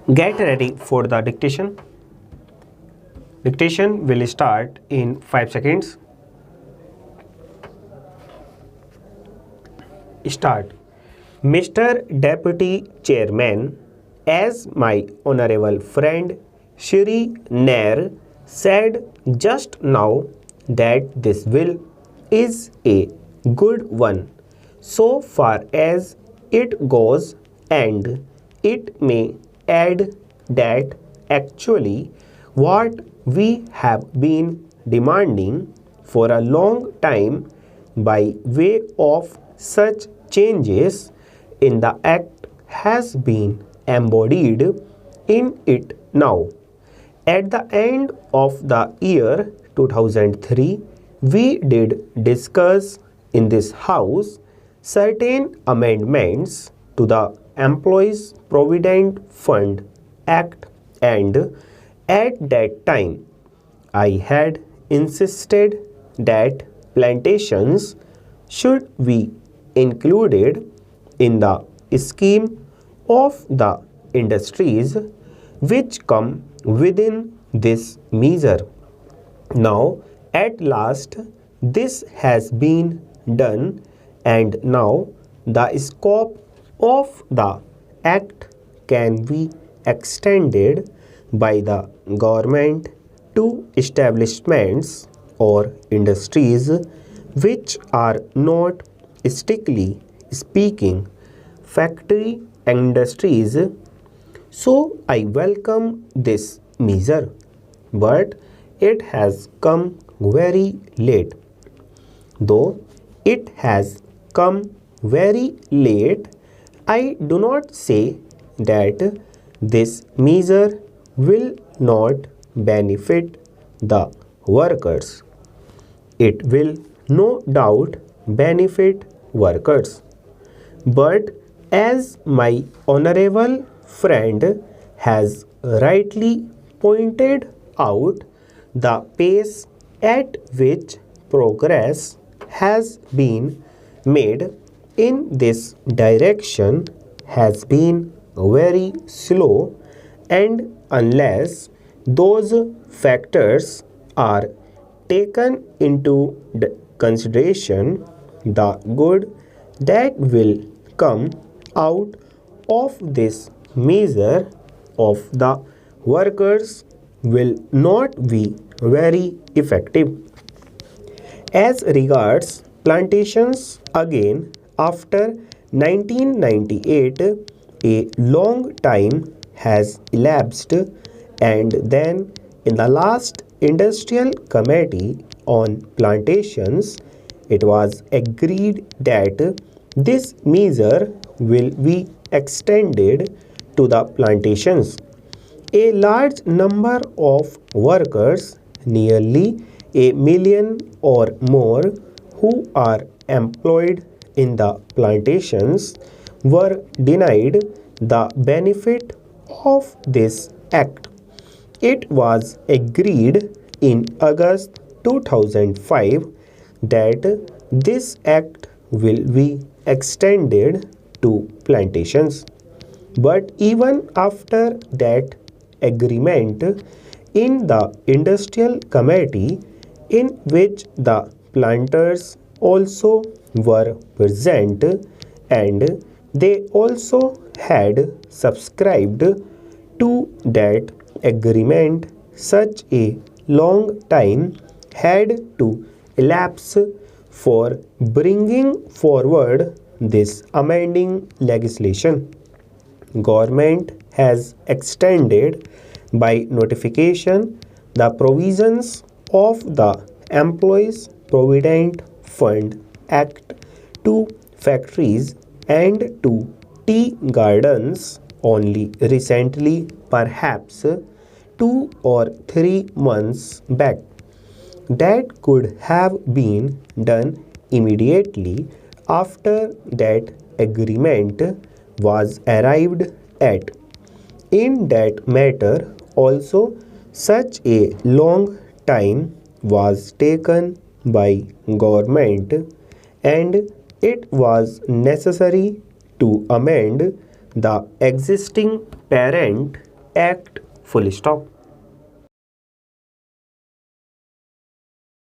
Get ready for the dictation. Dictation will start in 5 seconds. Start. Mr. Deputy Chairman, as my honorable friend Shri Nair said just now that this bill is a good one so far as it goes, and it may add that actually what we have been demanding for a long time by way of such changes in the act has been embodied in it now. At the end of the year 2003, we did discuss in this house certain amendments to the Employees Provident Fund Act, and at that time I had insisted that plantations should be included in the scheme of the industries which come within this measure. Now, at last, this has been done, and now the scope of the act can be extended by the government to establishments or industries which are not strictly speaking factory industries. So I welcome this measure, but it has come very late. Though it has come very late, I do not say that this measure will not benefit the workers. It will no doubt benefit workers. But as my honorable friend has rightly pointed out, the pace at which progress has been made in this direction has been very slow, and unless those factors are taken into consideration, the good that will come out of this measure of the workers will not be very effective. As regards plantations, again, after 1998, a long time has elapsed, and then in the last Industrial Committee on Plantations, it was agreed that this measure will be extended to the plantations. A large number of workers, nearly a million or more, who are employed in the plantations, were denied the benefit of this act. It was agreed in August 2005 that this act will be extended to plantations. But even after that agreement in the Industrial Committee, in which the planters also were present and they also had subscribed to that agreement, such a long time had to elapse for bringing forward this amending legislation. Government has extended by notification the provisions of the Employees Provident Fund Act to factories and to tea gardens only recently, perhaps 2 or 3 months back. That could have been done immediately after that agreement was arrived at. In that matter also, such a long time was taken by government, and it was necessary to amend the existing parent act, full stop.